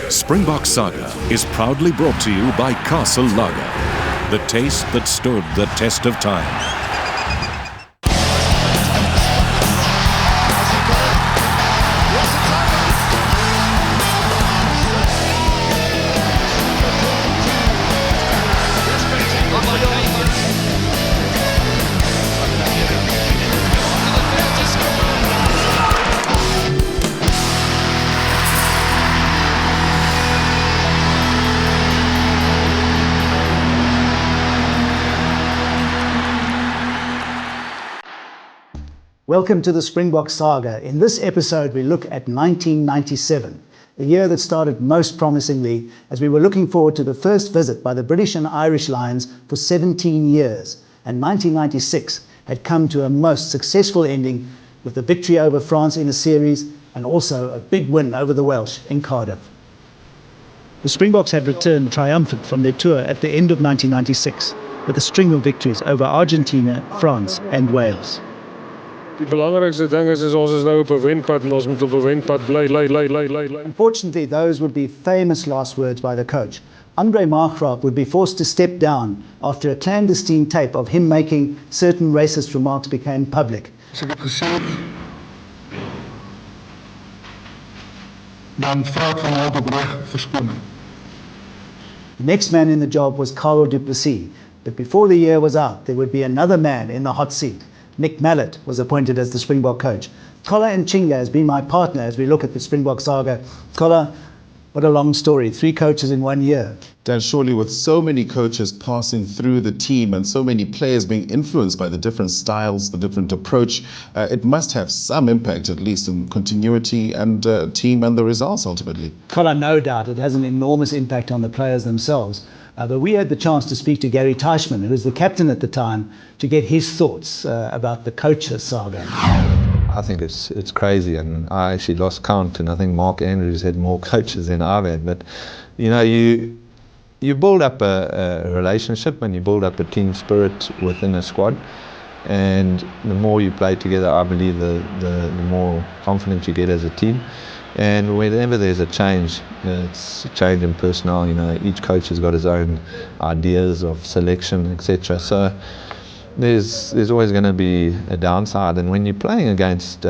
Sprinbog Saga is proudly brought to you by Castle Lager, the taste that stood the test of time. Welcome to the Springbok Saga. In this episode, we look at 1997, a year that started most promisingly as we were looking forward to the first visit by the British and Irish Lions for 17 years. And 1996 had come to a most successful ending with a victory over France in a series and also a big win over the Welsh in Cardiff. The Springboks had returned triumphant from their tour at the end of 1996 with a string of victories over Argentina, France and Wales. Die belangrikste ding is ons is nou op 'n wenpad en ons moet op 'n wenpad bly. Unfortunately, those would be famous last words by the coach. Andre Margraaf would be forced to step down after a clandestine tape of him making certain racist remarks became public. As ek het gesê dan vra ek van jou opreg verskoning. The next man in the job was Carl du Plessis, but before the year was out, there would be another man in the hot seat. Nick Mallett was appointed as the Springbok coach. Kola and Chinga has been my partner as we look at the Springbok Saga. Kola, what a long story. 3 coaches in 1 year. Dan, surely with so many coaches passing through the team and so many players being influenced by the different styles, the different approach, it must have some impact, at least in continuity and team and the results ultimately. Kola, no doubt, it has an enormous impact on the players themselves. But we had the chance to speak to Gary Teichmann, who was the captain at the time, to get his thoughts about the coaches saga. I think it's crazy, and I actually lost count, and I think Mark Andrews had more coaches than I've had. But you know, you build up a relationship and you build up a team spirit within a squad, and the more you play together, I believe the more confident you get as a team. And whenever there's a change, it's a change in personnel. You know, each coach has got his own ideas of selection, etc. So there's always going to be a downside. And when you're playing against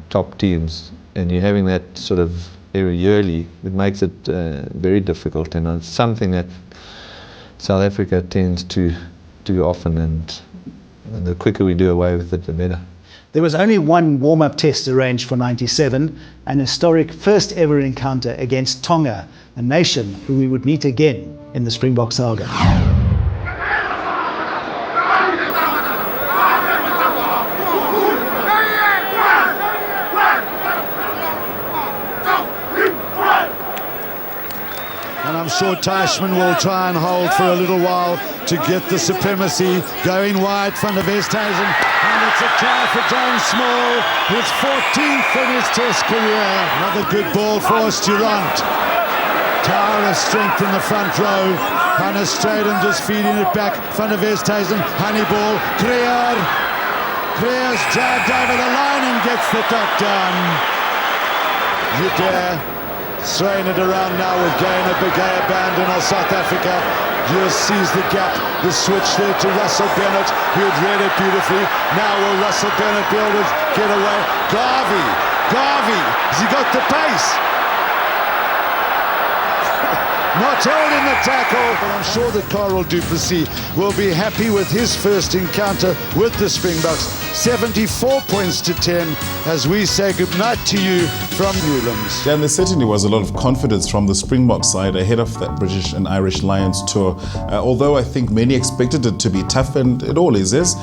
top teams and you're having that sort of every yearly, it makes it very difficult. And it's something that South Africa tends to do often. And the quicker we do away with it, the better. There was only one warm-up test arranged for 97, an historic first ever encounter against Tonga, a nation who we would meet again in the Springbok Saga. And I'm sure Teichmann will try and hold for a little while to get the supremacy. Going wide, Van der Westhuizen. And it's a try for James Small, his 14th in his test career. Another good ball for Sturant. Tower of strength in the front row. Hannes Straden just feeding it back. Van der Westhuizen, Honeyball, Creer. Creer's jabbed over the line and gets the dot done. Yudere throwing it around now with Gaynor Begay abandoned South Africa. Just sees the gap, the switch there to Russell Bennett, who had read it beautifully. Now will Russell Bennett be able to get away? Garvey, has he got the pace? Not held in the tackle, but I'm sure that Carl du Plessis will be happy with his first encounter with the Springboks. 74 points to 10 as we say goodnight to you from Newlands. Dan, there certainly was a lot of confidence from the Springbok side ahead of that British and Irish Lions tour. Although I think many expected it to be tough, and it always is,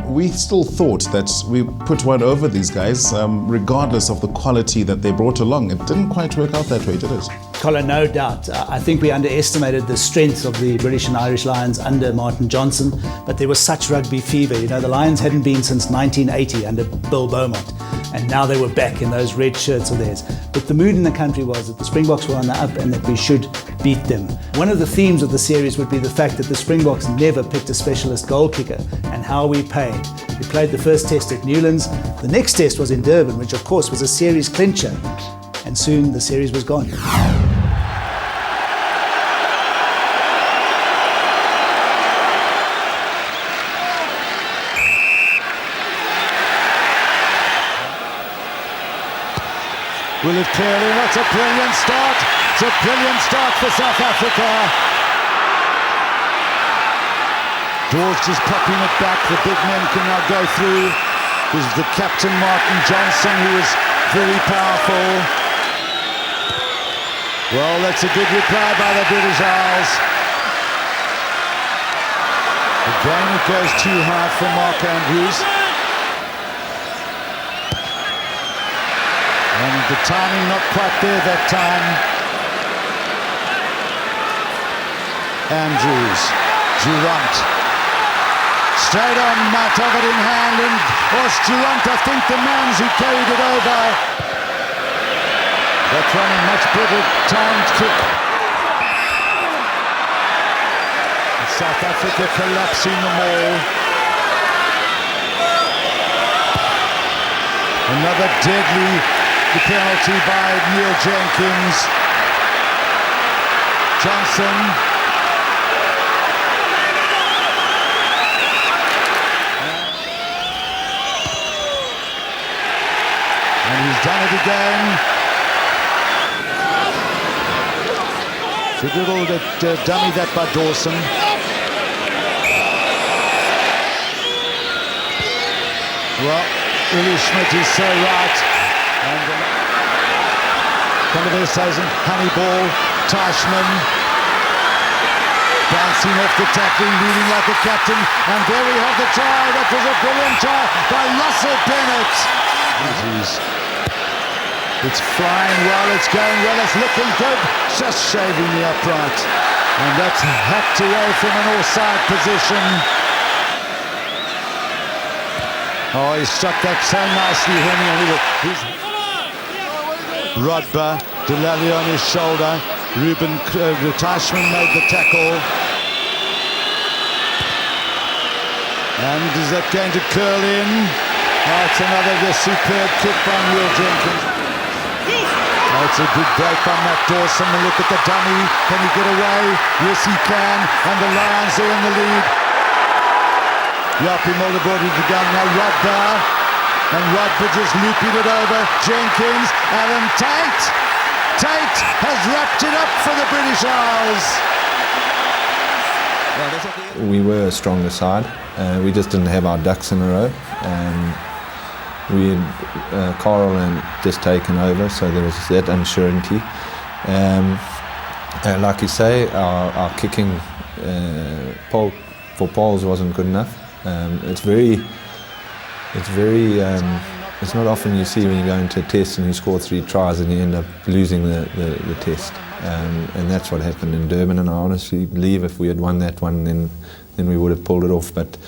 we still thought that we put one over these guys, regardless of the quality that they brought along. It didn't quite work out that way, did it? Colin, no doubt. I think we underestimated the strength of the British and Irish Lions under Martin Johnson, but there was such rugby fever. You know, the Lions hadn't been since 1980 under Bill Beaumont, and now they were back in those red shirts of theirs. But the mood in the country was that the Springboks were on the up and that we should beat them. One of the themes of the series would be the fact that the Springboks never picked a specialist goal kicker, and how we paid. We played the first test at Newlands. The next test was in Durban, which of course was a series clincher, and soon the series was gone. Will it clear in? That's a brilliant start. It's a brilliant start for South Africa. Dawes just popping it back. The big men can now go through. This is the captain, Martin Johnson, who is very powerful. Well, that's a good reply by the British Isles. Again, it goes too hard for Mark Andrews. And the timing not quite there that time. Andrews, Durant. Straight on, might have it in hand, and was Durant, I think, the man who carried it over. That's one a much better timed kick. South Africa collapsing the maul. Another deadly penalty by Neil Jenkins. Johnson. And he's done it again. It's a little dummy that by Dawson. Well, Uli Schmidt is so right. And Van der Westhuizen, Honeyball, Teichmann. Bouncing off the tackling, leading like a captain. And there we have the try. That was a brilliant try by Russell Bennett. It's flying well, it's going well, it's looking good. Just shaving the upright. And that's hacked away from an offside position. Oh, he struck that so nicely, Henry. Rodber, Delali on his shoulder. Ruben Teichmann made the tackle. And is that going to curl in? Oh, it's another superb kick by Neil Jenkins. Oh, it's a good break by Matt Dawson. And look at the dummy. Can he get away? Yes, he can. And the Lions are in the lead. Yapi Moldeborg to go now. Rodber. And Rodber just looping it over. Jenkins. Alan Tate. Tate has wrapped it up for the British Isles. We were a stronger side. We just didn't have our ducks in a row. We had Carl and just taken over, so there was that uncertainty. Like you say, our kicking for poles wasn't good enough. It's not often you see when you go into a test and you score 3 tries and you end up losing the test. And that's what happened in Durban, and I honestly believe if we had won that one, then we would have pulled it off. But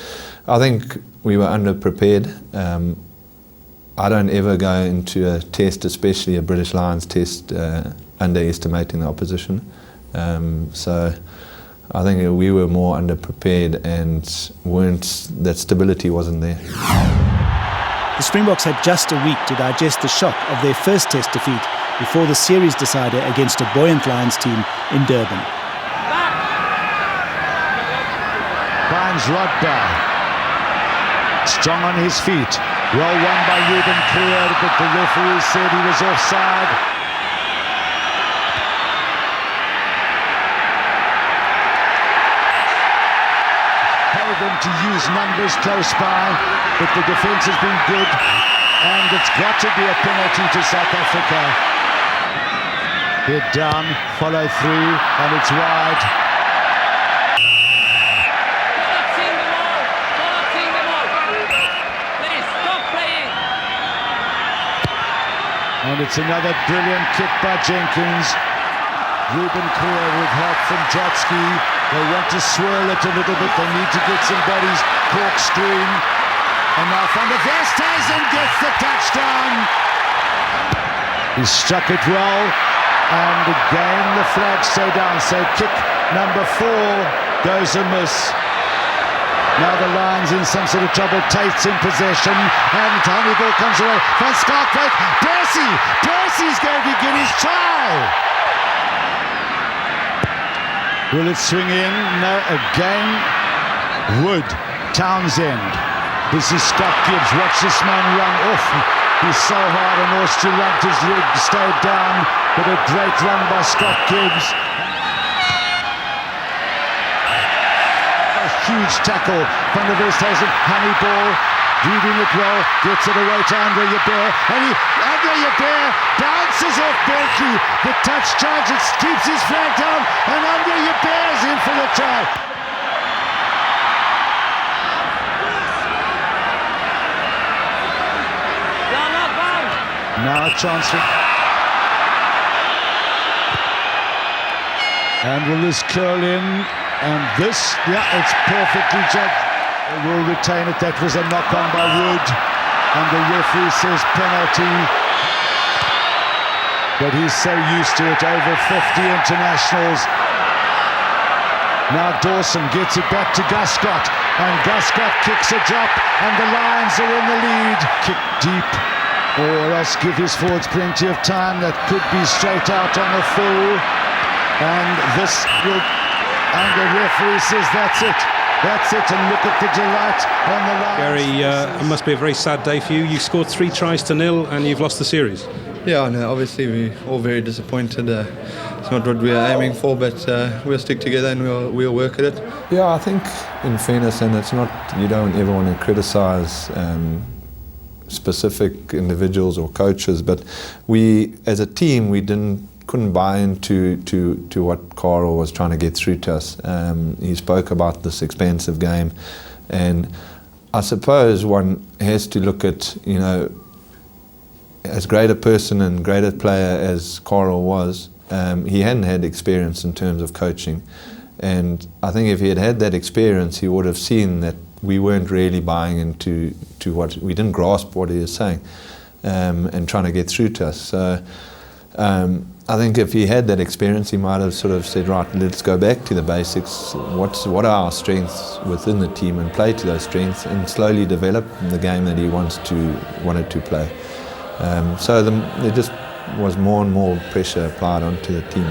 I think we were underprepared. I don't ever go into a test, especially a British Lions test, underestimating the opposition. So I think we were more underprepared and that stability wasn't there. The Springboks had just a week to digest the shock of their first test defeat before the series decider against a buoyant Lions team in Durban. Finds Rodber. Strong on his feet. Well won by Ruben Creer, but the referee said he was offside. Tell them to use numbers close by, but the defence has been good, and it's got to be a penalty to South Africa. Head down, follow through, and it's wide. And it's another brilliant kick by Jenkins. Ruben Creer with help from Jotsky. They want to swirl it a little bit. They need to get some bodies corkscrewing. And now Van der Westhuizen gets the touchdown. He struck it well. And again the flags stay down. So kick number 4 goes amiss. Now the Lions in some sort of trouble. Tate's in possession, and Honeyball comes away. Van Skalkwyk, Percy's going to get his try. Will it swing in? No, again. Wood, Townsend. This is Scott Gibbs. Watch this man run off. He's so hard, and Oost-Gelant has stayed down with a great run by Scott Gibbs. A huge tackle from the Westhuizen. Honey ball, reading it well, gets it away to Andre Yabert, and Andre Yabert bounces off Berkey. The touch charge, it keeps his flag down, and Andre Yabert is in for the try. Now a chance for... And will this curl in? And this, yeah, it's perfectly judged. They will retain it. That was a knock-on by Wood. And the referee says penalty. But he's so used to it, over 50 internationals. Now Dawson gets it back to Guscott. And Guscott kicks a drop. And the Lions are in the lead. Kick deep. Or else give his forwards plenty of time. That could be straight out on the full. And this will... And the referee says that's it. That's it, and look at the delight on the line. Gary, it must be a very sad day for you. You scored 3 tries to 0 and you've lost the series. Yeah, no, obviously we're all very disappointed. It's not what we are aiming for, but we'll stick together and we'll work at it. Yeah, I think in fairness, and it's not, you don't ever want to criticise specific individuals or coaches, but we, as a team, couldn't buy into what Carl was trying to get through to us. He spoke about this expensive game, and I suppose one has to look at, you know, as great a person and great a player as Carl was, he hadn't had experience in terms of coaching, and I think if he had had that experience, he would have seen that we weren't really buying into what we didn't grasp what he was saying, and trying to get through to us. So I think if he had that experience, he might have sort of said, right, let's go back to the basics. What are our strengths within the team, and play to those strengths, and slowly develop the game that he wanted to play. So there just was more and more pressure applied onto the team.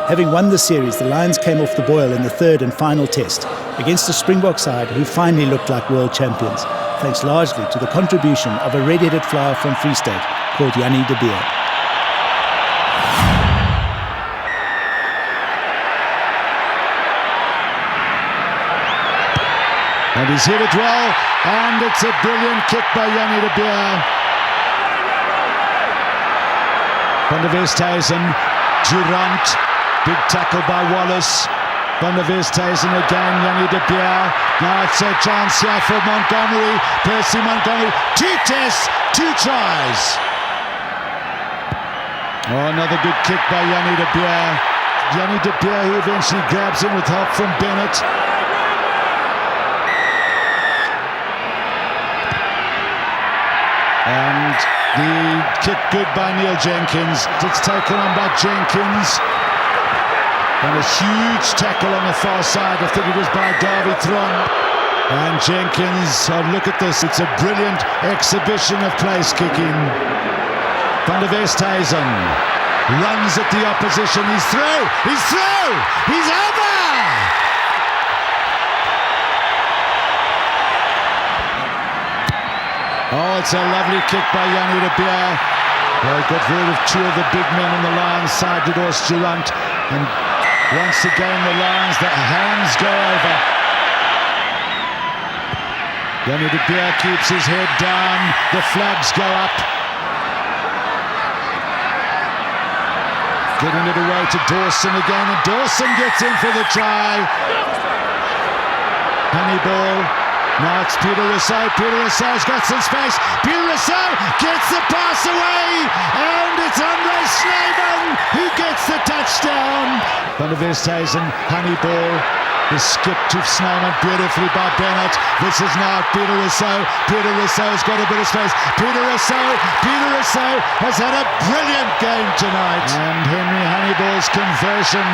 Having won the series, the Lions came off the boil in the third and final test against the Springbok side, who finally looked like world champions, thanks largely to the contribution of a red-headed flyer from Free State called Jannie de Beer. And he's hit it well, and it's a brilliant kick by Jannie de Beer. Van der Westhuizen, Durant, big tackle by Wallace. Van der Westhuizen again, Jannie de Beer. Now it's a chance here for Montgomery, Percy Montgomery. 2 tests, 2 tries. Oh, another good kick by Jannie de Beer. Jannie de Beer, who eventually grabs him with help from Bennett. And the kick good by Neil Jenkins. It's taken on by Jenkins. And a huge tackle on the far side. I think it was by Davy Tron. And Jenkins, look at this. It's a brilliant exhibition of place kicking. Van der Westhuizen runs at the opposition. He's through. He's through. He's over. Oh, it's a lovely kick by Jannie de Beer. Well, got rid of 2 of the big men on the Lions side with Oost-Gelant. And once again, the Lions, the hands go over. Jannie de Beer keeps his head down. The flags go up. Getting it away to Dawson again. And Dawson gets in for the try. Honeyball. Now it's Peter Rousseau. Peter Rousseau's got some space. Peter Rousseau gets the pass away, and it's Andre Snyman who gets the touchdown. Van der Westhuizen, Honeyball, is skipped to Snyman beautifully by Bennett. This is now Peter Rousseau. Peter Rousseau's got a bit of space. Peter Rousseau has had a brilliant game tonight. And Henry Honeyball's conversion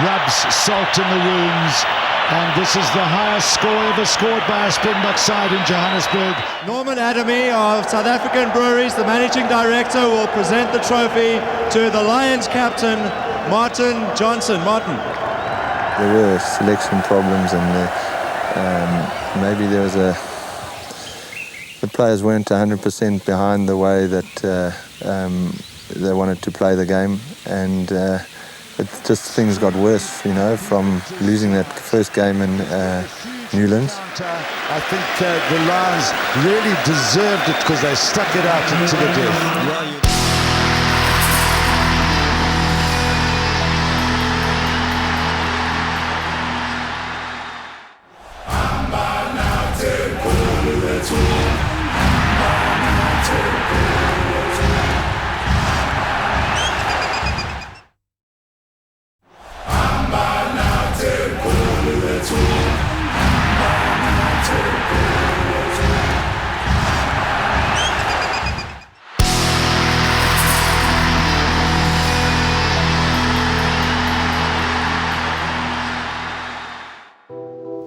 rubs salt in the wounds. And this is the highest score ever scored by a Springbok side in Johannesburg. Norman Adamy of South African Breweries, the managing director, will present the trophy to the Lions captain, Martin Johnson. Martin. There were selection problems, and maybe there was the players weren't 100% behind the way that they wanted to play the game, and it just things got worse, you know, from losing that first game in Newlands. I think the Lions really deserved it because they stuck it out into the death.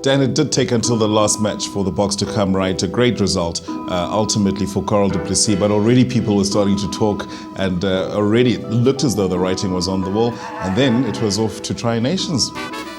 Dan, it did take until the last match for the Boks to come right. A great result, ultimately for Coral du Plessis, but already people were starting to talk, and already it looked as though the writing was on the wall. And then it was off to Tri Nations.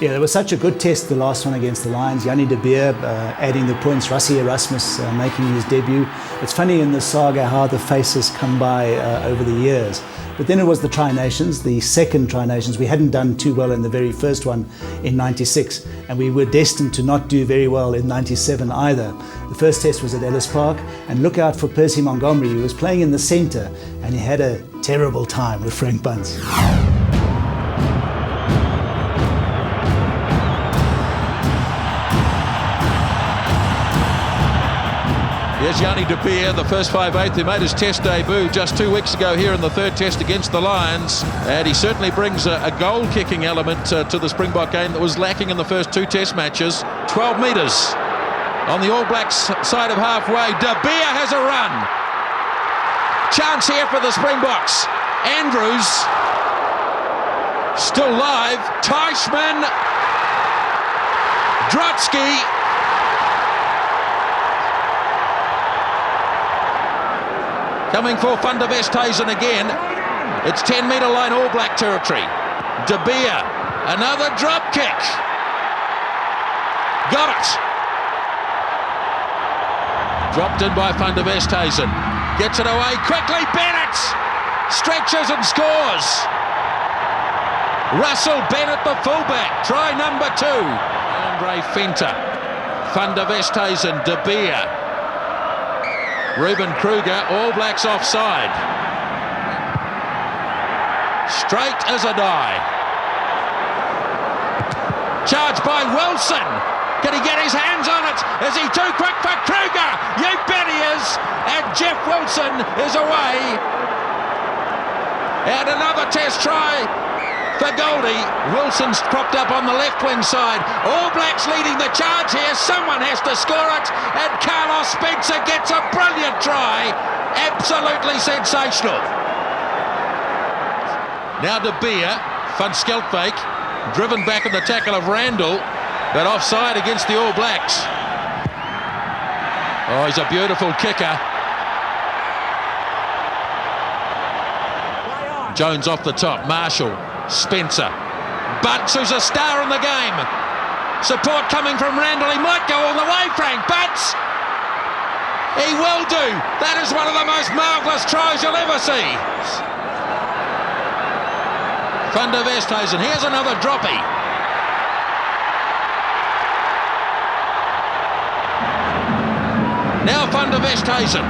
Yeah, there was such a good test, the last one against the Lions. Jannie de Beer adding the points, Rassie Erasmus making his debut. It's funny in the saga how the faces come by over the years. But then it was the Tri Nations, the second Tri Nations. We hadn't done too well in the very first one in '96, and we were destined to not do very well in '97 either. The first test was at Ellis Park, and look out for Percy Montgomery, who was playing in the centre, and he had a terrible time with Frank Bunce. Here's Jannie de Beer, the first 5/8 who made his test debut just 2 weeks ago here in the third test against the Lions, and he certainly brings a goal-kicking element to the Springbok game that was lacking in the first 2 test matches. 12 metres on the All Blacks side of halfway. De Beer has a run. Chance here for the Springboks. Andrews still live. Teichmann, Drotsky. Coming for Van der Westhuizen again. It's 10-metre line All Black territory. De Beer, another drop kick. Got it. Dropped in by Van der Westhuizen. Gets it away quickly. Bennett stretches and scores. Russell Bennett, the fullback. Try number 2. Andre Venter. Van der Westhuizen, De Beer. Ruben Kruger, All Blacks offside. Straight as a die. Charged by Wilson. Can he get his hands on it? Is he too quick for Kruger? You bet he is. And Jeff Wilson is away. And another test try for Goldie. Wilson's propped up on the left wing side. All Blacks leading the charge here. Someone has to score it. And Carlos Spencer gets a brilliant try. Absolutely sensational. Now De Beer, Van Skeltbeek, driven back in the tackle of Randall, but offside against the All Blacks. Oh, he's a beautiful kicker. Jones off the top. Marshall. Spencer. Butts, who's a star in the game. Support coming from Randall. He might go all the way, Frank Butts. He will do. That is one of the most marvellous tries you'll ever see. Van der Westhuizen. Here's another droppy. Now Van der Westhuizen.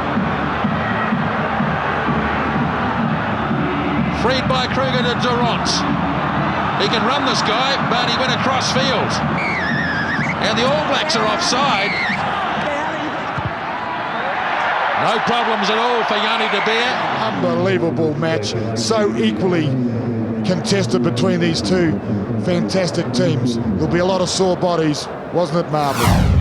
Freed by Kruger to Durant. He can run this guy, but he went across field. And the All Blacks are offside. No problems at all for Jannie de Beer. Unbelievable match. So equally contested between these two fantastic teams. There'll be a lot of sore bodies. Wasn't it marvellous?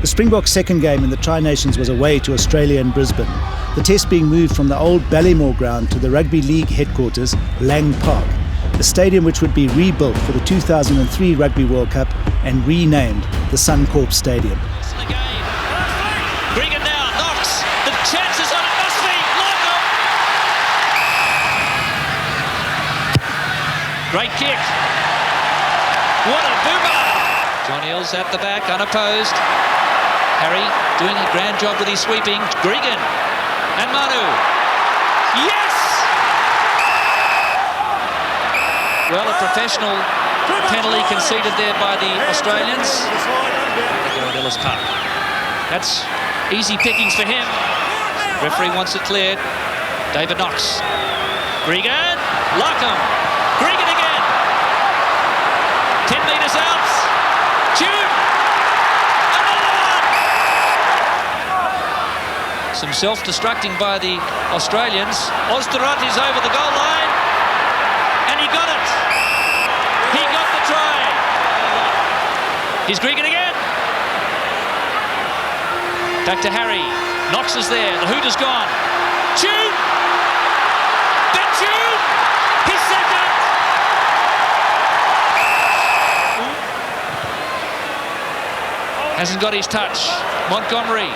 The Springboks' second game in the Tri Nations was away to Australia in Brisbane. The test being moved from the old Ballymore ground to the Rugby League headquarters, Lang Park, the stadium which would be rebuilt for the 2003 Rugby World Cup and renamed the Suncorp Stadium. Bring it down, Knox, the chances on it must be Michael. Great kick. What a boomer. John Hills at the back, unopposed. Harry doing a grand job with his sweeping. Gregan and Manu. Yes! Well, a professional penalty conceded there by the Australians. Ellis Park. That's easy pickings for him. Referee wants it cleared. David Knox. Gregan. Larkham. Gregan again. 10 metres out. June. Another one. Some self-destructing by the Australians. Ozderot is over the goal line. And he got it. He got the try. Here's Gregan again. Back to Harry. Knox is there. The hoot is gone. Tune! Ben Tune! His second! Hasn't got his touch. Montgomery.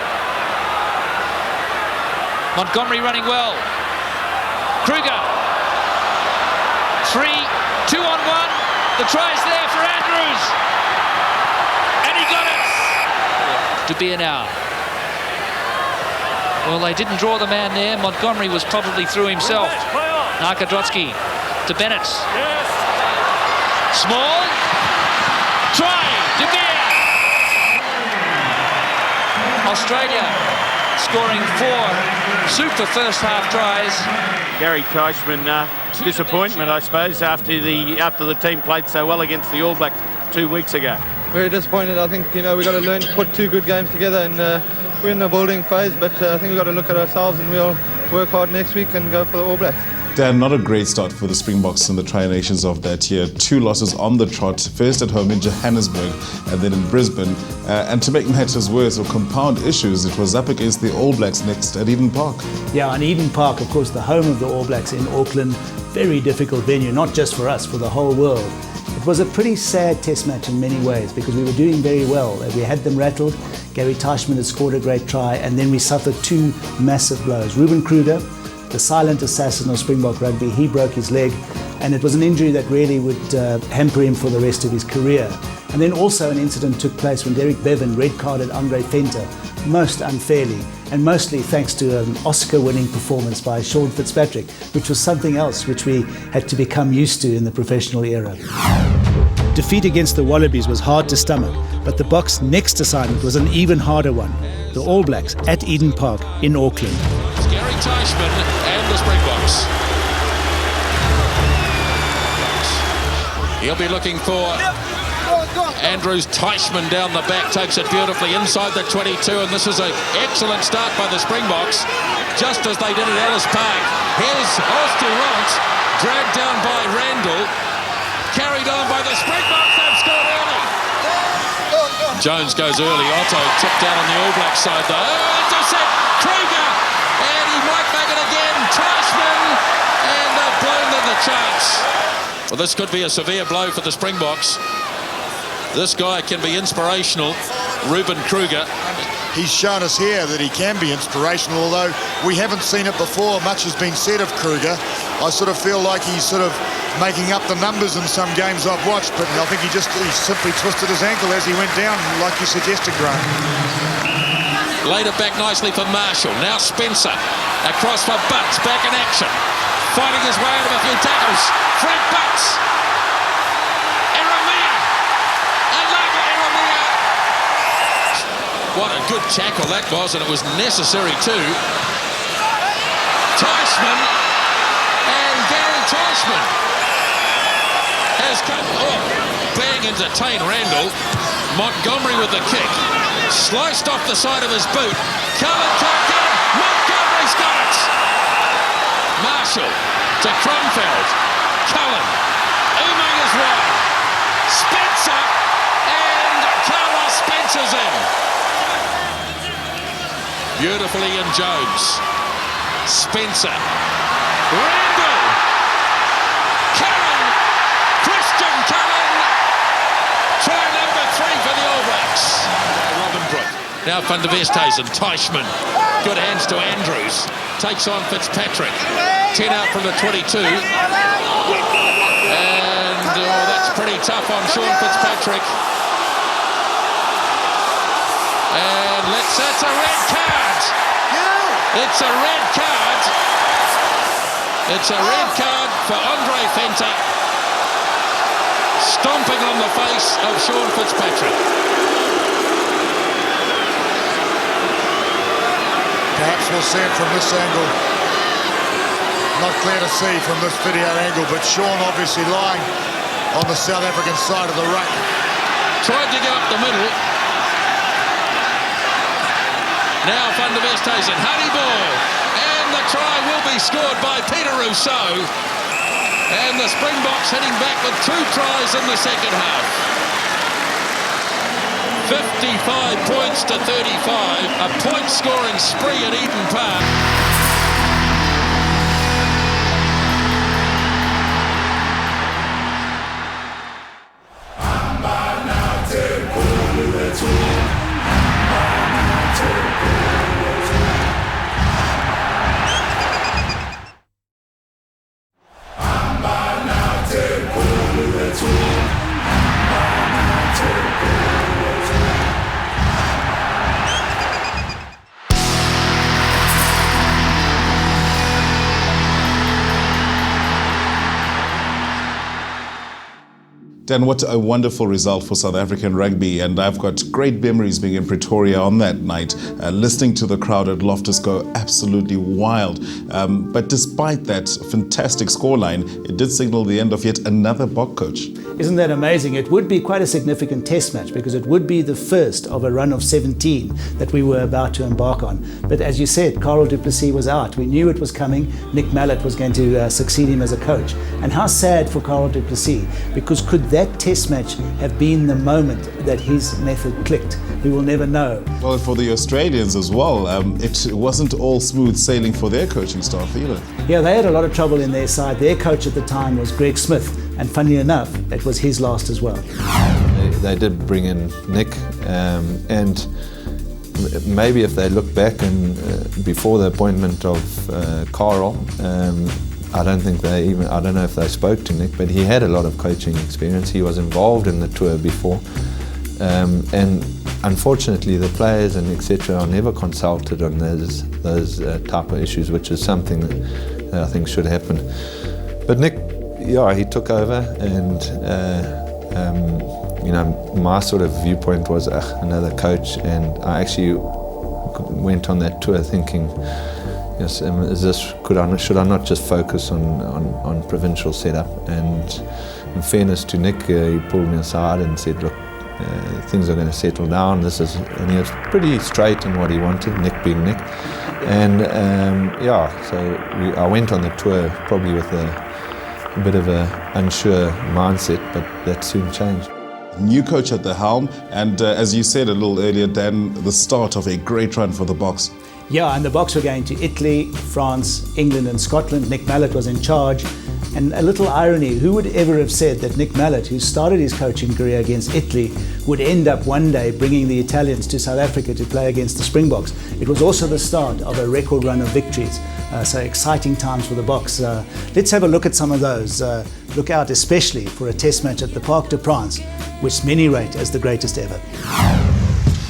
Montgomery running well. Kruger. 3, 2 on 1. The try's there for Andrews. And he got it. To be an hour. Well, they didn't draw the man there. Montgomery was probably through himself. Narkodrotsky to Bennett. Small. Try. De Beer. Australia scoring 4 super first half tries. Gary Teichmann, disappointment, I suppose, after the team played so well against the All Blacks 2 weeks ago. Very disappointed. I think, we've got to learn to put 2 good games together, and we're in the building phase, but I think we've got to look at ourselves, and we'll work hard next week and go for the All Blacks. Dan, not a great start for the Springboks in the Tri-Nations of that year. 2 losses on the trot, first at home in Johannesburg and then in Brisbane. And to make matters worse or compound issues, it was up against the All Blacks next at Eden Park. Yeah, and Eden Park, of course, the home of the All Blacks in Auckland. Very difficult venue, not just for us, for the whole world. It was a pretty sad test match in many ways because we were doing very well. We had them rattled. Gary Teichmann had scored a great try, and then we suffered 2 massive blows. Ruben Kruger, the silent assassin of Springbok rugby, he broke his leg, and it was an injury that really would hamper him for the rest of his career. And then also an incident took place when Derek Bevan red-carded Andre Venter, most unfairly, and mostly thanks to an Oscar-winning performance by Sean Fitzpatrick, which was something else which we had to become used to in the professional era. Defeat against the Wallabies was hard to stomach, but the Boks' next assignment was an even harder one. The All Blacks at Eden Park in Auckland. It's Gary Teichmann and the Springboks. He'll be looking for Andrews. Teichmann down the back, takes it beautifully inside the 22, and this is an excellent start by the Springboks, just as they did at Ellis Park. Here's Ozderot, dragged down by Randall, carried on by the Springboks. They've scored early. Jones goes early. Otto tipped down on the All Black side though. Oh, intercept. Kruger, and he might make it again. Teichmann, and they've blown them the chance. Well, this could be a severe blow for the Springboks. This guy can be inspirational, Ruben Kruger. He's shown us here that he can be inspirational, although we haven't seen it before. Much has been said of Kruger. I sort of feel like he's sort of making up the numbers in some games I've watched, but I think he simply twisted his ankle as he went down, like you suggested, Graham. Laid it back nicely for Marshall. Now Spencer. Across for Butts, back in action. Fighting his way out of a few tackles. Frank Butts. What a good tackle that was, and it was necessary too. Teichmann, and Gary Teichmann has come. Oh, bang, entertain Randall. Montgomery with the kick. Sliced off the side of his boot. Cullen can't get it. Montgomery's got it. Marshall to Kronfeld. Cullen. Umang is wide. Spencer, and Carlos Spencer's in. Beautifully in Jones. Spencer. Randall. Cullen. Christian Cullen. Try number 3 for the All Blacks. Robin Brook. Now Van der Westhuizen. Teichmann. Good hands to Andrews. Takes on Fitzpatrick. 10 out from the 22. And that's pretty tough on Sean Fitzpatrick. And It's a red card. It's a red card. It's a red card for Andre Venter, stomping on the face of Sean Fitzpatrick. Perhaps we'll see it from this angle. Not clear to see from this video angle, but Sean obviously lying on the South African side of the ruck. Tried to go up the middle. Now Van der Westhuizen, Harry ball, and the try will be scored by Peter Rousseau. And the Springboks heading back with 2 tries in the second half. 55 points to 35, a point-scoring spree at Eden Park. Dan, what a wonderful result for South African rugby, and I've got great memories being in Pretoria on that night, listening to the crowd at Loftus go absolutely wild. But despite that fantastic scoreline, it did signal the end of yet another Bok coach. Isn't that amazing? It would be quite a significant test match because it would be the first of a run of 17 that we were about to embark on. But as you said, Carl du Plessis was out. We knew it was coming. Nick Mallett was going to succeed him as a coach. And how sad for Carl du Plessis, because could that test match have been the moment that his method clicked? We will never know. Well, for the Australians as well, it wasn't all smooth sailing for their coaching staff either. Yeah, they had a lot of trouble in their side. Their coach at the time was Greg Smith, and funnily enough, it was his last as well. They did bring in Nick, and maybe if they look back and before the appointment of Carl, I don't know if they spoke to Nick, but he had a lot of coaching experience. He was involved in the tour before, and unfortunately the players and etc. are never consulted on those type of issues, which is something that I think should happen. But Nick, yeah, he took over, and my sort of viewpoint was another coach, and I actually went on that tour thinking, yes, should I not just focus on provincial setup? And in fairness to Nick, he pulled me aside and said, look, things are going to settle down. And he was pretty straight in what he wanted, Nick being Nick. And I went on the tour probably with a bit of a unsure mindset, but that soon changed. New coach at the helm, and as you said a little earlier, Dan, the start of a great run for the Boks. Yeah, and the Boks were going to Italy, France, England and Scotland. Nick Mallett was in charge. And a little irony, who would ever have said that Nick Mallett, who started his coaching career against Italy, would end up one day bringing the Italians to South Africa to play against the Springboks. It was also the start of a record run of victories. So exciting times for the Boks. Let's have a look at some of those. Look out especially for a test match at the Parc des Princes, which many rate as the greatest ever.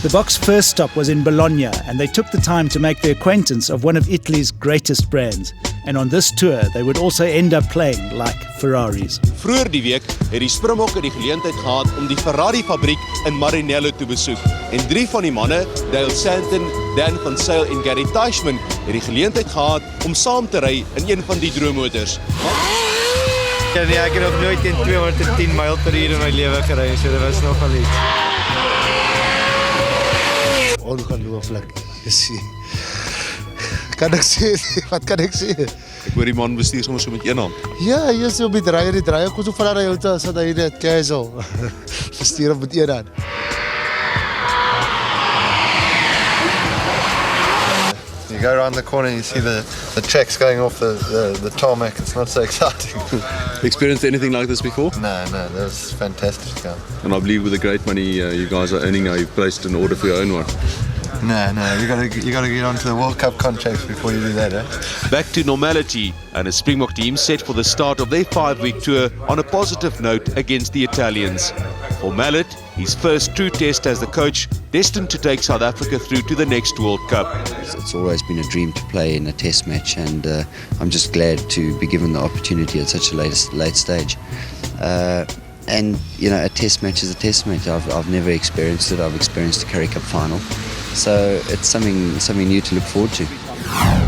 The Boks' first stop was in Bologna, and they took the time to make the acquaintance of one of Italy's greatest brands. And on this tour, they would also end up playing like Ferraris. Vroeër die week het die Springbokke die geleentheid gehad om die Ferrari fabriek in Maranello te besoek. En 3 van die manne, Dale Santon, Dan van Zyl en Gary Teichmann, het die geleentheid gehad om saam te ry in een van die droommotors. Ja, nee, ek het nog nooit teen 210 myl per uur in my lewe gery, so dit was nogal iets. Ongelooflik. Kan ek sê, wat kan ek sê? Ek hoor die man bestuur sommer so met een hand. Ja, jy is op die draaier kom so van daai auto, so dat hy net casual. Bestuur op met een hand. You go around the corner and you see the tracks going off the tarmac. It's not so exciting. Experienced anything like this before? No, that was fantastic. Yeah. And I believe with the great money you guys are earning now, you've placed an order for your own one. No, you gotta get onto the World Cup contracts before you do that, eh? Back to normality, and a Springbok team set for the start of their 5-week tour on a positive note against the Italians. For Mallet, his first true test as the coach, destined to take South Africa through to the next World Cup. It's always been a dream to play in a test match, and I'm just glad to be given the opportunity at such a late stage. And you know, a test match is a test match. I've never experienced it. I've experienced a Currie Cup final, so it's something new to look forward to.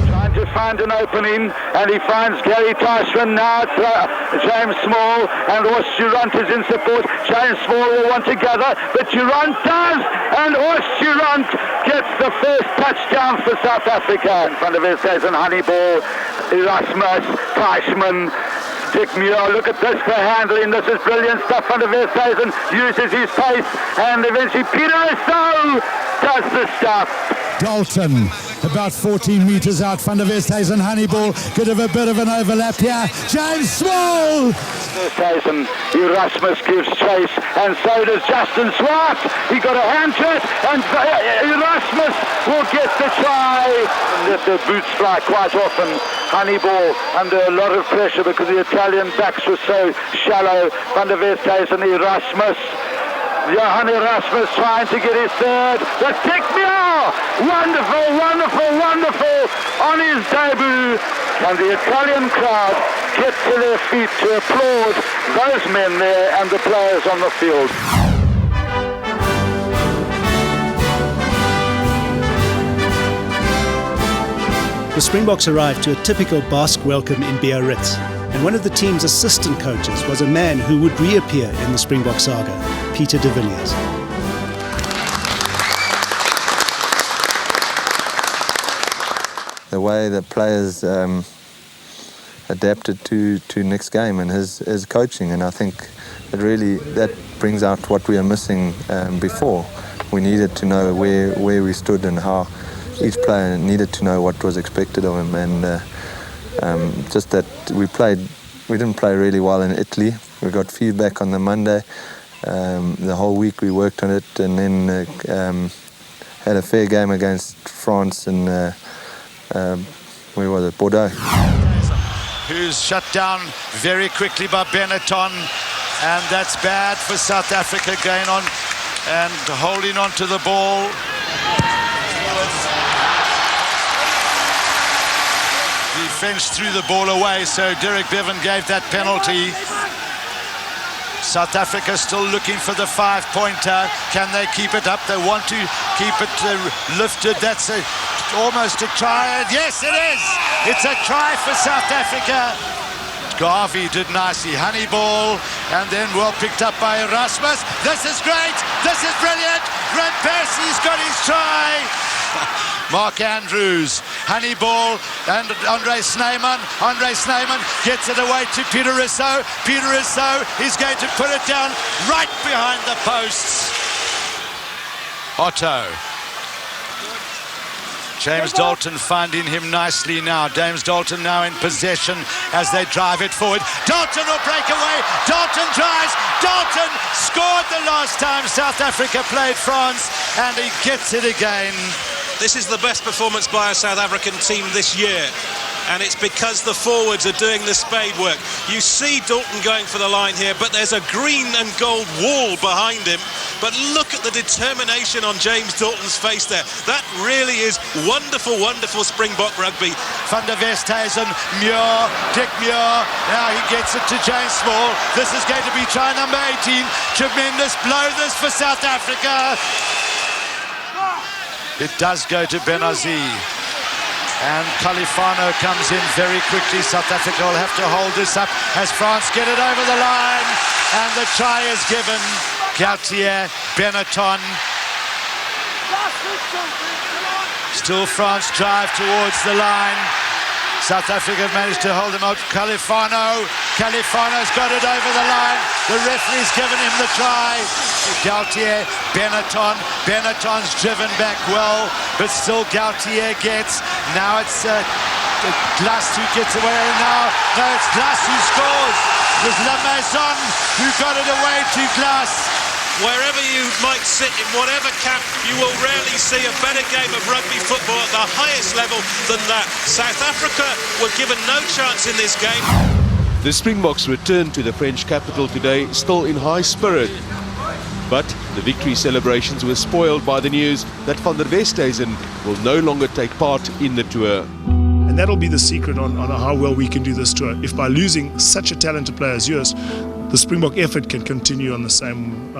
Trying to find an opening, and he finds Gary Teichmann. Now it's James Small, and Urs Durant is in support. James Small will want to gather, but Durant does, and Urs Durant gets the first touchdown for South Africa. In front of us there's an Honeyball, Erasmus, Teichmann, Dick Muir. Look at this for handling. This is brilliant stuff. Van der Westhuizen uses his pace, and eventually Peter Rousseau does the stuff. Dalton, about 14 metres out. Van der Westhuizen, Honeyball, could have a bit of an overlap here. James Small! Westhuizen, Erasmus gives chase, and so does Justin Swart. He got a hand to it, and Erasmus will get the try. Let the boots fly quite often. Honeyball under a lot of pressure because the Italian backs were so shallow. Van der Westhuizen, Erasmus. Johan Erasmus trying to get his third. But Dick Muir, wonderful, wonderful, wonderful on his debut. And the Italian crowd get to their feet to applaud those men there and the players on the field. The Springboks arrived to a typical Basque welcome in Biarritz, and one of the team's assistant coaches was a man who would reappear in the Springbok Saga, Peter de Villiers. The way the players adapted to next game and his coaching, and I think that brings out what we are missing before. We needed to know where we stood and how each player needed to know what was expected of him, and just that we didn't play really well in Italy. We got feedback on the Monday. The whole week we worked on it, and then had a fair game against France, and where was it? Bordeaux. Who's shut down very quickly by Benetton, and that's bad for South Africa, going on and holding on to the ball. The French threw the ball away, so Derek Bevan gave that penalty. South Africa still looking for the 5-pointer. Can they keep it up? They want to keep it lifted. That's almost a try. Yes, it is. It's a try for South Africa. Garvey did nicely. Honeyball, and then well picked up by Erasmus. This is great. This is brilliant. Red Percy's got his try. Mark Andrews, Honeyball, and Andre Snyman. Andre Snyman gets it away to Peter Rousseau. Peter Rousseau is going to put it down right behind the posts. Otto. James Dalton finding him nicely now. James Dalton now in possession as they drive it forward. Dalton will break away. Dalton drives. Dalton scored the last time South Africa played France, and he gets it again. This is the best performance by a South African team this year, and it's because the forwards are doing the spade work. You see Dalton going for the line here, but there's a green and gold wall behind him. But look at the determination on James Dalton's face there. That really is wonderful, wonderful Springbok rugby. Van der Westhuizen, Muir, Dick Muir. Now he gets it to James Small. This is going to be try number 18. Tremendous blow this for South Africa. It does go to Benazir. And Califano comes in very quickly. South Africa will have to hold this up as France get it over the line. And the try is given. Gaultier, Benetton. Still France drive towards the line. South Africa managed to hold him out. Califano's got it over the line. The referee's given him the try. Gaultier, Benetton. Benetton's driven back well, but still Gaultier gets. Now it's Glass who gets away. No, it's Glass who scores. It was La Maison who got it away to Glass. wherever you might sit, in whatever camp, you will rarely see a better game of rugby football at the highest level than that. South Africa were given no chance in this game. The Springboks returned to the French capital today, still in high spirit. But the victory celebrations were spoiled by the news that Van der Westhuizen will no longer take part in the tour. And that'll be the secret on how well we can do this tour. If by losing such a talented player as yours, the Springbok effort can continue on the same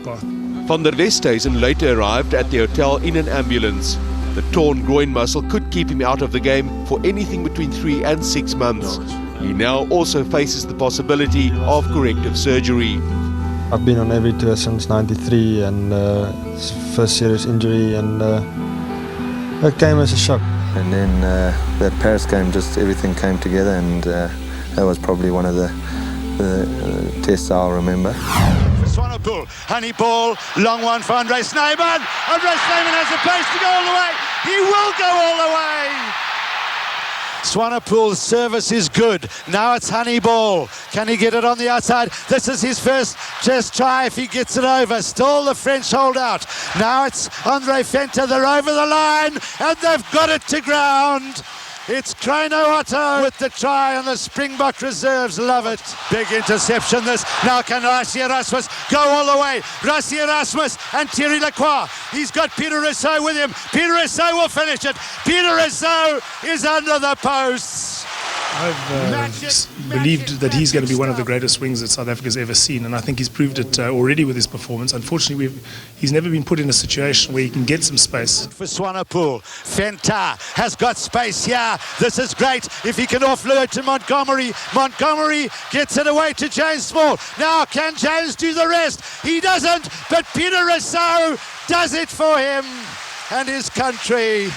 path. Van der Westhuizen later arrived at the hotel in an ambulance. The torn groin muscle could keep him out of the game for anything between 3 and 6 months. He now also faces the possibility of corrective surgery. I've been on every tour since '93, and it's the first serious injury, and that came as a shock. And then that Paris game, just everything came together, and that was probably one of the tests I'll remember. Swanepoel, honey ball, long one for Andre Snyman. Andre Snyman has the pace to go all the way. He will go all the way. Swanepoel's service is good. Now it's Honeyball. Can he get it on the outside? This is his first just try if he gets it over. Still the French hold out. Now it's Andre Venter. They're over the line and they've got it to ground. It's Chrono Otto with the try, and the Springbok reserves love it. Big interception this. Now can Rassie Erasmus go all the way? Rassie Erasmus and Thierry Lacroix. He's got Peter Rousseau with him. Peter Rousseau will finish it. Peter Rousseau is under the posts. I've believed that he's going to be one of the greatest wings that South Africa's ever seen, and I think he's proved it already with his performance. Unfortunately, he's never been put in a situation where he can get some space. For Swanepoel, Venter has got space here. This is great. If he can offload to Montgomery, Montgomery gets it away to James Small. Now, can James do the rest? He doesn't, but Peter Rousseau does it for him and his country.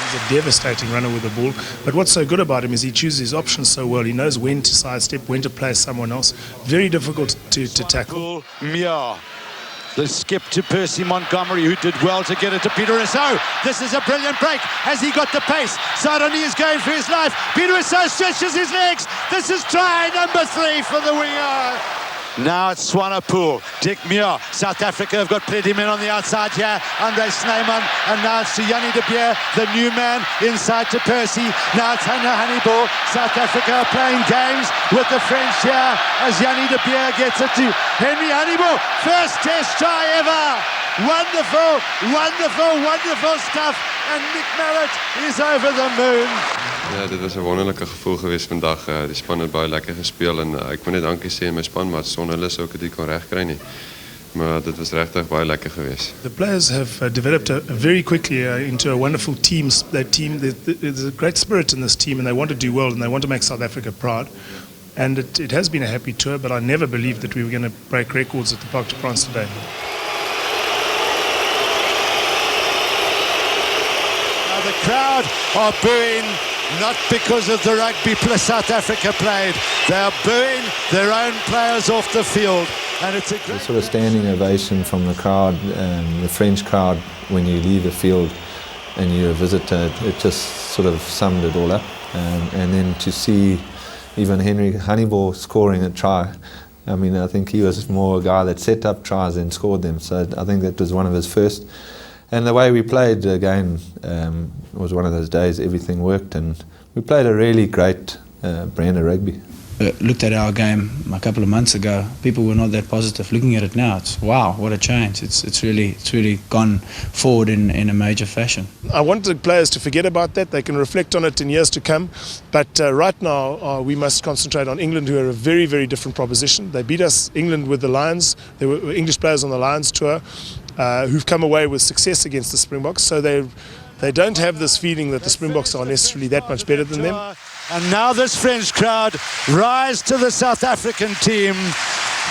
He's a devastating runner with the ball, but what's so good about him is he chooses his options so well. He knows when to sidestep, when to play someone else. Very difficult to tackle. Mia, the skip to Percy Montgomery, who did well to get it to Peter Rousseau. This is a brilliant break. Has he got the pace? Saroni is going for his life. Peter Rousseau stretches his legs. This is try number 3 for the winger. Now it's Swanepoel, Dick Muir. South Africa have got plenty of men on the outside here. Andre Snyman, and now it's to Yanni de Beer, the new man, inside to Percy. Now it's Honeyball. South Africa are playing games with the French here as Yanni de Beer gets it to Henry Honeyball. First test try ever. Wonderful, wonderful, wonderful stuff. And Nick Mallet is over the moon. Ja, dit was 'n wonderlike gevoel geweest vandag. Die span het baie lekker gespeel en ek moet net dankie sê aan my span, maar sonder hulle sou ek dit nie kon regkry nie. Maar dit was regtig baie lekker geweest. The players have developed very quickly into a wonderful team. There's a great spirit in this team, and they want to do well, and they want to make South Africa proud. And it has been a happy tour, but I never believed that we were going to break records at the Parc de France today. The crowd are booing not because of the rugby South Africa played. They are booing their own players off the field. And it's a great sort of standing ovation from the crowd, the French crowd, when you leave the field and you're a visitor. It just sort of summed it all up. And then to see even Henry Honeyball scoring a try, I mean, I think he was more a guy that set up tries and scored them. So I think that was one of his first. And the way we played again was one of those days everything worked, and we played a really great brand of rugby. Looked at our game a couple of months ago, people were not that positive. Looking at it now, it's wow, what a change. It's really gone forward in a major fashion. I want the players to forget about that. They can reflect on it in years to come. But right now, we must concentrate on England, who are a very, very different proposition. They beat us, England, with the Lions. There were English players on the Lions tour who've come away with success against the Springboks. So they don't have this feeling that the Springboks are necessarily that much better than them. And now this French crowd rise to the South African team,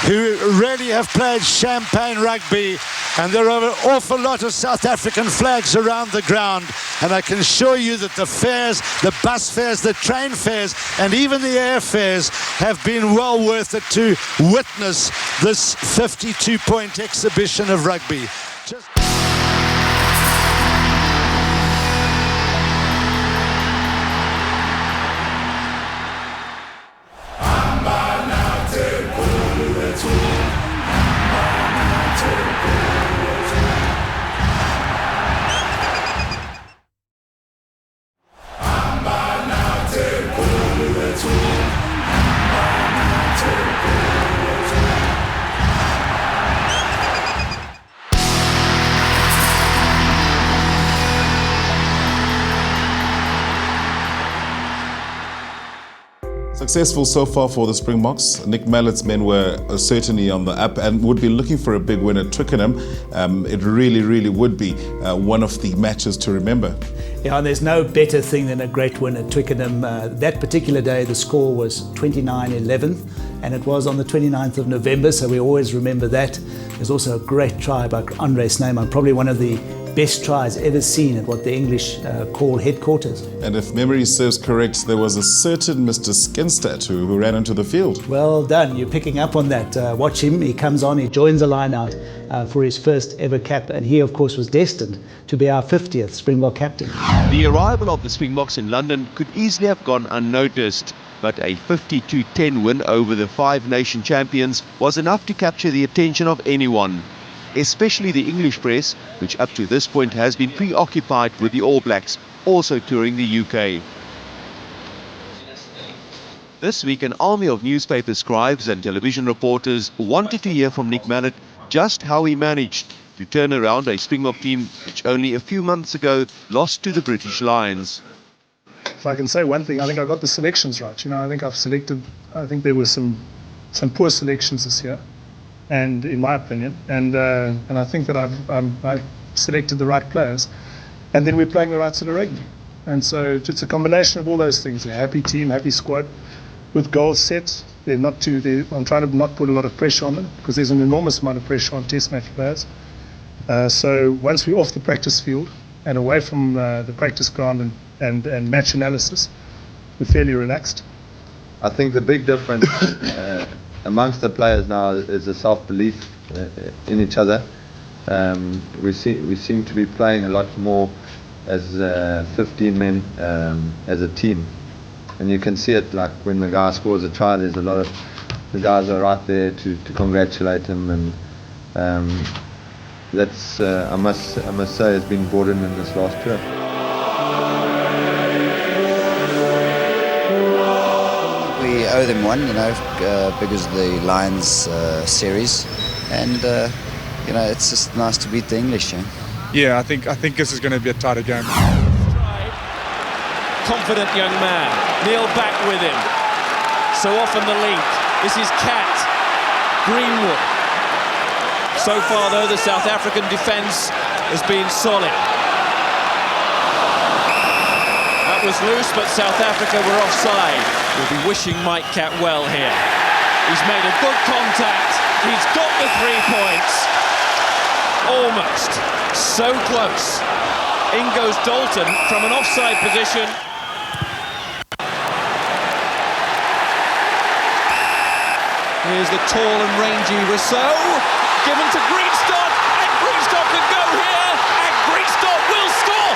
who really have played champagne rugby, and there are an awful lot of South African flags around the ground, and I can assure you that the fares, the bus fares, the train fares, and even the air fares have been well worth it to witness this 52-point exhibition of rugby. I'm successful so far for the Springboks. Nick Mallett's men were certainly on the up and would be looking for a big win at Twickenham. It really would be one of the matches to remember. Yeah, and there's no better thing than a great win at Twickenham. That particular day, the score was 29-11, and it was on the 29th of November, so we always remember that. There's also a great try by Andre Snyman, probably one of the best tries ever seen at what the English call headquarters. And if memory serves correct, there was a certain Mr. Skinstad who ran into the field. Well done, you're picking up on that. Watch him, he comes on, he joins the line out for his first ever cap, and he of course was destined to be our 50th Springbok captain. The arrival of the Springboks in London could easily have gone unnoticed, but a 52-10 win over the five-nation champions was enough to capture the attention of anyone, especially the English press, which up to this point has been preoccupied with the All Blacks, also touring the UK. This week, an army of newspaper scribes and television reporters wanted to hear from Nick Mallett just how he managed to turn around a Springbok team which only a few months ago lost to the British Lions. If I can say one thing, I think I got the selections right. I think there were some poor selections this year, and in my opinion, and I think that I've selected the right players, and then we're playing the right sort of rugby, and so it's a combination of all those things. A happy team, happy squad, with goals set. I'm trying to not put a lot of pressure on them because there's an enormous amount of pressure on Test match players. So once we're off the practice field and away from the practice ground and match analysis, we're fairly relaxed. I think the big difference amongst the players now is the self-belief in each other. We seem to be playing a lot more as 15 men as a team, and you can see it like when the guy scores a try. There's a lot of the guys are right there to congratulate him, and that's I must say has been brought in this last tour. We owe them one, because of the Lions series, and it's just nice to beat the English. Yeah, I think this is going to be a tighter game. Confident young man, Neil back with him. So often the link. This is Cat, Greenwood. So far though, the South African defence has been solid. That was loose, but South Africa were offside. We'll be wishing Mike Cat well here. He's made a good contact. He's got the 3 points. Almost. So close. In goes Dalton from an offside position. Here's the tall and rangy Rousseau, given to Greenstock, and Greenstock can go here, and Greenstock will score!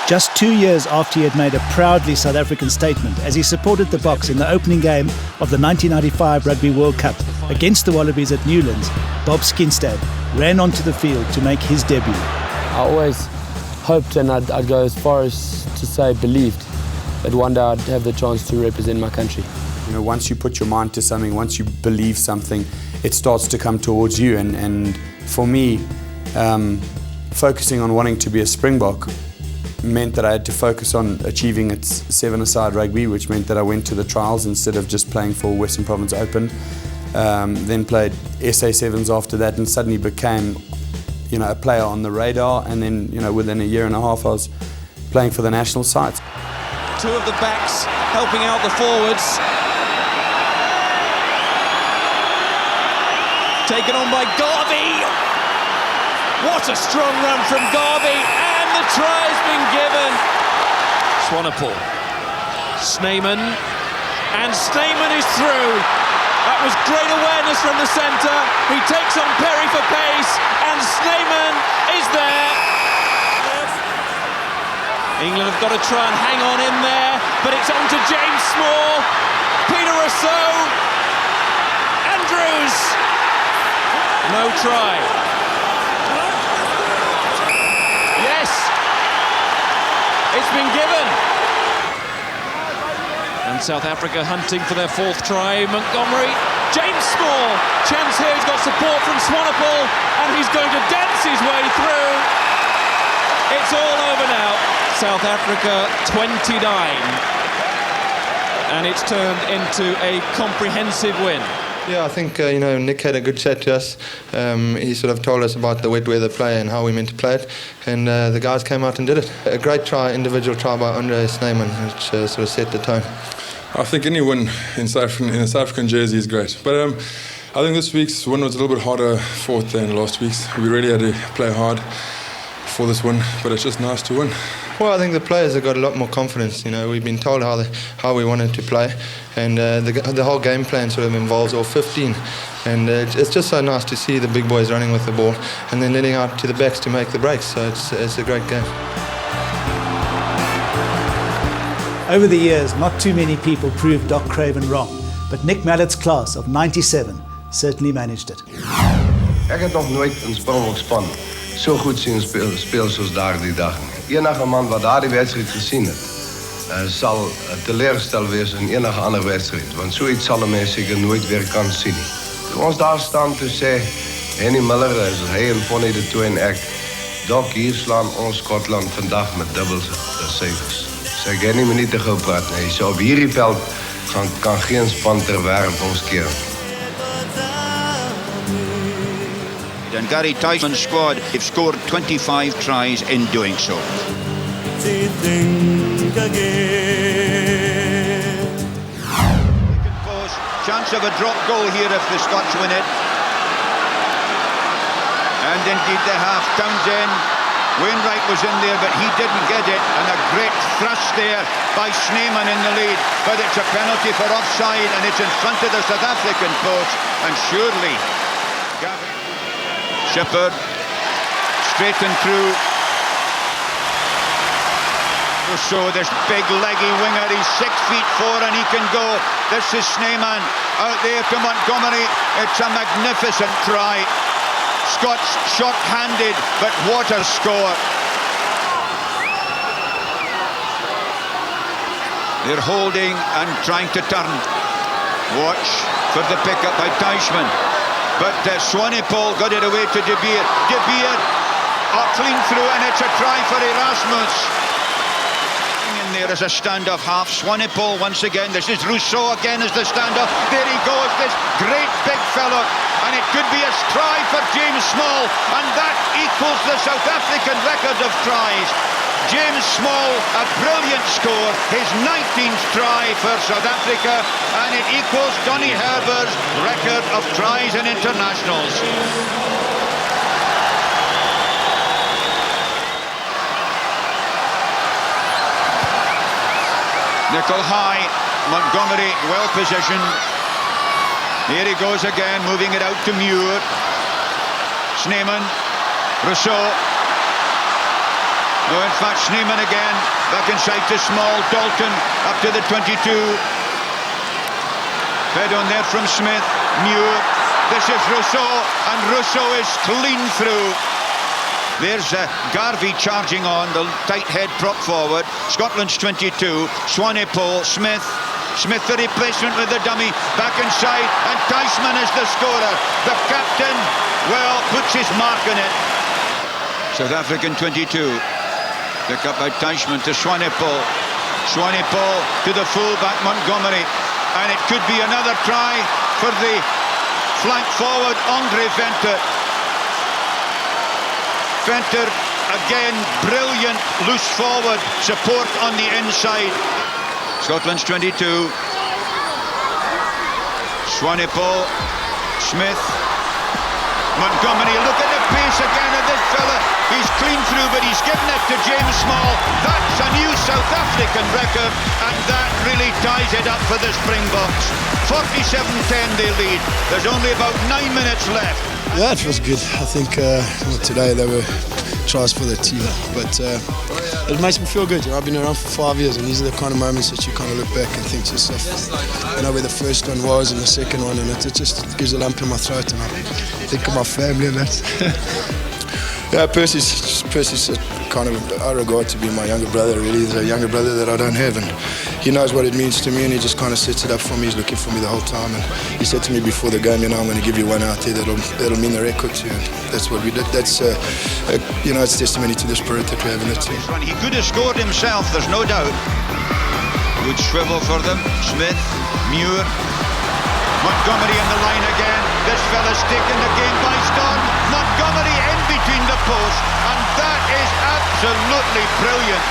Just 2 years after he had made a proudly South African statement as he supported the Boks in the opening game of the 1995 Rugby World Cup against the Wallabies at Newlands, Bob Skinstad ran onto the field to make his debut. I always hoped, and I'd go as far as to say believed, that one day I'd have the chance to represent my country. Once you put your mind to something, once you believe something, it starts to come towards you. And for me, focusing on wanting to be a Springbok meant that I had to focus on achieving its seven-a-side rugby, which meant that I went to the trials instead of just playing for Western Province Open. Then played SA Sevens after that, and suddenly became, a player on the radar. And then, within a year and a half, I was playing for the national sides. Two of the backs helping out the forwards. Taken on by Garvey. What a strong run from Garvey, and the try's been given. Swanepoel, Snyman, and Snyman is through. That was great awareness from the centre. He takes on Perry for pace, and Snyman is there. England have got to try and hang on in there, but it's on to James Small, Peter Rousseau, Andrews. No try. Yes, it's been given. And South Africa hunting for their fourth try. Montgomery, James Small, chance here. He's got support from Swanepoel, and he's going to dance his way through. It's all over now. South Africa 29, and it's turned into a comprehensive win. Yeah, I think Nick had a good chat to us. He sort of told us about the wet weather play and how we meant to play it, and the guys came out and did it. A great try, individual try by Andre Snyman, which sort of set the tone. I think any win in a South African jersey is great, but I think this week's win was a little bit harder fought than last week's. We really had to play hard for this win, but it's just nice to win. Well, I think the players have got a lot more confidence. We've been told how we wanted to play, and the whole game plan sort of involves all 15. And it's just so nice to see the big boys running with the ball and then letting out to the backs to make the breaks. So it's a great game. Over the years, not too many people proved Doc Craven wrong, but Nick Mallett's class of 97 certainly managed it. Ik heb nog nooit een Springbok span zo goed zien spelen zoals daar die dag. Enige man wat daar die wedstrijd gezien heeft, zal teleurgesteld wezen in enige andere wedstrijd. Want zoiets zal een mens zeker nooit weer kan zien. Toen ons daar staan te zeggen, Henny Miller, hij en Fonny de Twee en ik, Doc, hier slaan ons Schotland vandaag met dubbel de cijfers. Zeg, jij niet meer niet te goed praten. Nee, zo op hierdie veld kan geen span ter wereld ons keren. And Gary Tysman's squad have scored 25 tries in doing so. Chance of a drop goal here if the Scots win it. And indeed they have. Townsend, Wainwright was in there, but he didn't get it. And a great thrust there by Snyman in the lead. But it's a penalty for offside, and it's in front of the South African post. And surely Shepherd, straight and through. So this big leggy winger, he's 6'4" and he can go. This is Snyman out there to Montgomery. It's a magnificent try. Scots short-handed, but what a score. They're holding and trying to turn. Watch for the pick-up by Teichmann. But Swanepoel got it away to De Beer. De Beer, clean through, and it's a try for Erasmus. In there is a standoff half. Swanepoel once again. This is Rousseau again as the standoff. There he goes, this great big fellow. And it could be a try for James Small. And that equals the South African record of tries. James Small, a brilliant score, his 19th try for South Africa, and it equals Donny Herber's record of tries in internationals. Nickel high, Montgomery well positioned. Here he goes again, moving it out to Muir. Snyman, Rousseau. No, in fact, Snyman again, back inside to Small, Dalton, up to the 22. Fed on there from Smith, Muir. This is Rousseau, and Rousseau is clean through. There's Garvey charging on, the tight head prop forward. Scotland's 22, Swanepoel, Smith. Smith the replacement with the dummy, back inside, and Teichmann is the scorer. The captain, well, puts his mark on it. South African 22. Pick up by Teichmann to Swanepoel. Swanepoel to the full-back Montgomery. And it could be another try for the flank forward, Andre Venter. Venter, again, brilliant loose forward support on the inside. Scotland's 22. Swanepoel, Smith, Montgomery, look at the pace again of this fella. He's clean through, but he's given it to James Small. That's a new South African record, and that really ties it up for the Springboks. 47-10 they lead. There's only about 9 minutes left. Yeah, it was good. I think today they were tries for the team, but it makes me feel good. I've been around for 5 years, and these are the kind of moments that you kind of look back and think to yourself, where the first one was and the second one, and it just gives a lump in my throat, and I think of my family and that. Yeah, Percy's kind of, I regard to be my younger brother, really. He's a younger brother that I don't have, and he knows what it means to me, and he just kind of sets it up for me. He's looking for me the whole time, and he said to me before the game, I'm going to give you one out there that'll mean the record to you. And that's what we did. That's, it's testimony to the spirit that we have in the team. He could have scored himself, there's no doubt. Good swivel for them. Smith, Muir, Montgomery in the line again. This fella's taken the game by storm. Montgomery in between the posts, and that is absolutely brilliant.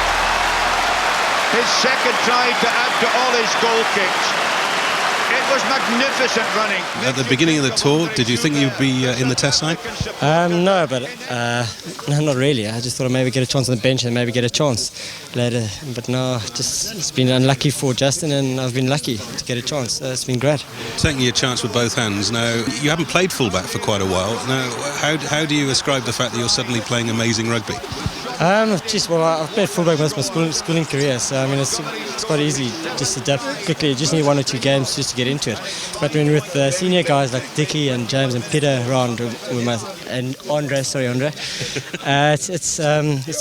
His second try to add to all his goal kicks. It was magnificent running. At the beginning of the tour, did you think you'd be in the test side? No, but no, not really. I just thought I'd maybe get a chance on the bench and maybe get a chance later. But no, just it's been unlucky for Justin, and I've been lucky to get a chance. It's been great. Taking your chance with both hands. Now, you haven't played fullback for quite a while. Now, how do you ascribe the fact that you're suddenly playing amazing rugby? Well, I've played fullback most of my schooling career, so I mean it's quite easy just to adapt quickly. You just need 1 or 2 games just to get into it. But when with senior guys like Dickie and James and Peter around, and Andre, it's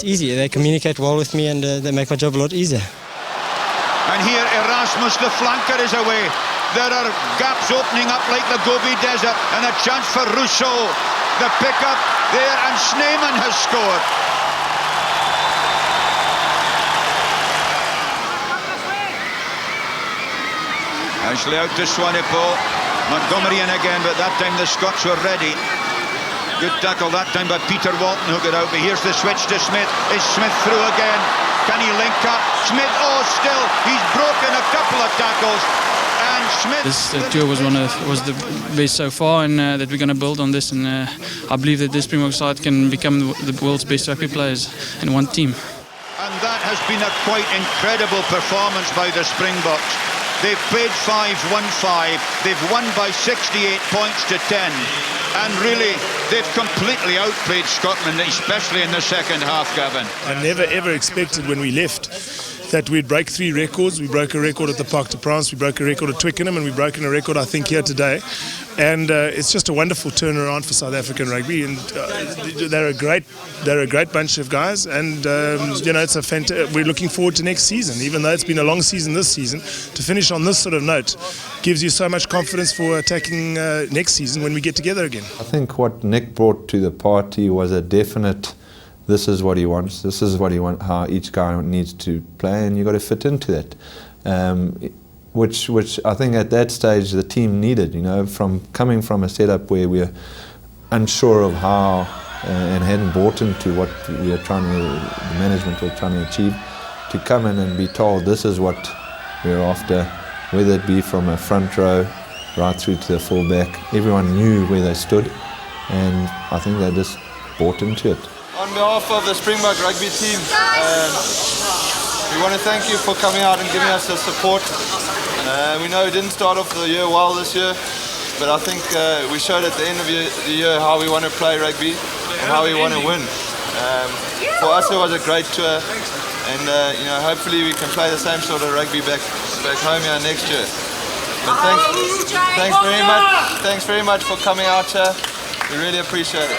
easy. They communicate well with me, and they make my job a lot easier. And here Erasmus, the flanker, is away. There are gaps opening up like the Gobi Desert, and a chance for Rousseau. The pick-up there, and Sneeman has scored. Ashley out to Swanepoel. Montgomery in again, but that time the Scots were ready. Good tackle that time by Peter Walton, who got out. But here's the switch to Smith. Is Smith through again? Can he link up? Smith, still. He's broken a couple of tackles. And Smith... This tour was the best so far, and that we're going to build on this. And I believe that this Springbok side can become the world's best rugby players in one team. And that has been a quite incredible performance by the Springboks. They've played 5, won 5. They've won by 68 points to 10. And really, they've completely outplayed Scotland, especially in the second half, Gavin. I never ever expected when we left that we'd break 3 records. We broke a record at the Parc des Princes, we broke a record at Twickenham, and we've broken a record, I think, here today. And it's just a wonderful turnaround for South African rugby, and they're a great bunch of guys. And it's we're looking forward to next season. Even though it's been a long season this season, to finish on this sort of note gives you so much confidence for attacking next season when we get together again. I think what Nick brought to the party was a definite. This is what he wants. This is what he wants. How each guy needs to play, and you've got to fit into that. Which I think at that stage the team needed. From coming from a setup where we're unsure of how and hadn't bought into what we were the management were trying to achieve, to come in and be told this is what we're after, whether it be from a front row right through to the full-back. Everyone knew where they stood, and I think they just bought into it. On behalf of the Springbok rugby team, we want to thank you for coming out and giving us the support. We know it didn't start off the year well this year, but I think we showed at the end of the year how we want to play rugby and how we want to win. For us it was a great tour, and hopefully we can play the same sort of rugby back home here next year. But thanks very much for coming out here. We really appreciate it.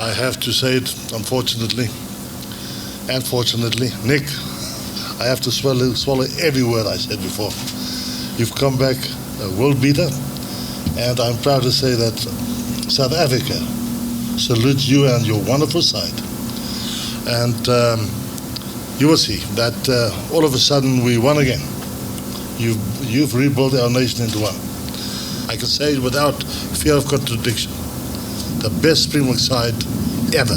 I have to say it, unfortunately, and fortunately, Nick, I have to swallow every word I said before. You've come back a world beater, and I'm proud to say that South Africa salutes you and your wonderful side. And you will see that all of a sudden we won again. You've rebuilt our nation into one. I can say it without fear of contradiction. The best Springbok side ever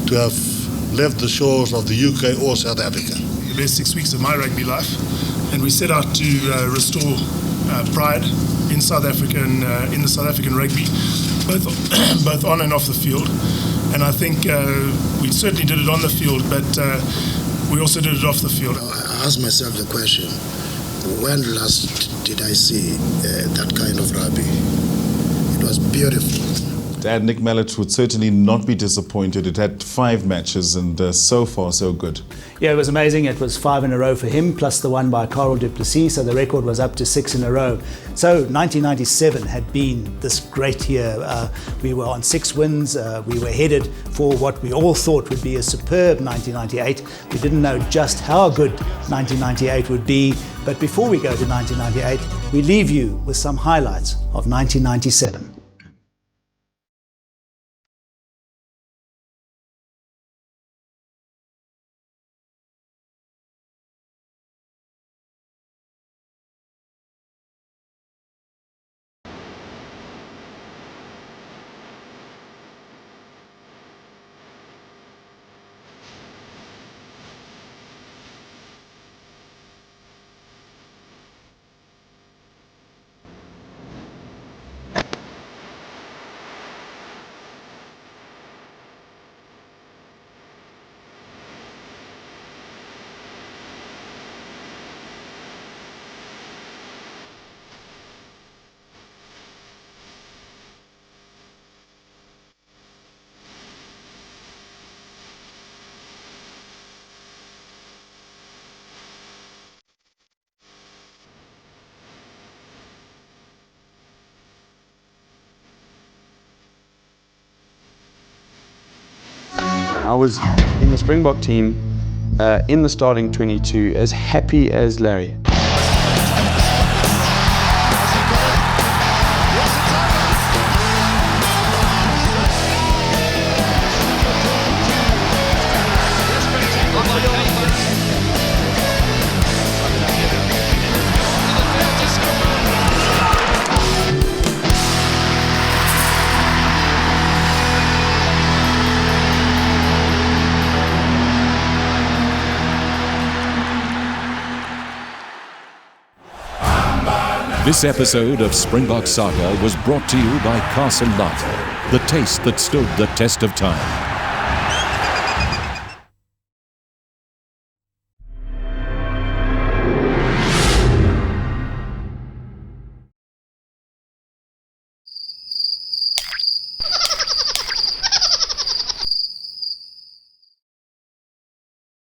to have left the shores of the UK or South Africa. The best 6 weeks of my rugby life, and we set out to restore pride in South Africa and in the South African rugby, both on and off the field. And I think we certainly did it on the field, but we also did it off the field. I asked myself the question, when last did I see that kind of rugby? It was beautiful. Dad Nick Mallett would certainly not be disappointed. It had 5 matches, and so far so good. Yeah, it was amazing. It was 5 in a row for him, plus the one by Carl du Plessis, so the record was up to 6 in a row. So 1997 had been this great year. We were on 6 wins. We were headed for what we all thought would be a superb 1998. We didn't know just how good 1998 would be, but before we go to 1998, we leave you with some highlights of 1997. I was in the Springbok team, in the starting 22, as happy as Larry. This episode of Sprinbog Saga was brought to you by Castle Love, the taste that stood the test of time.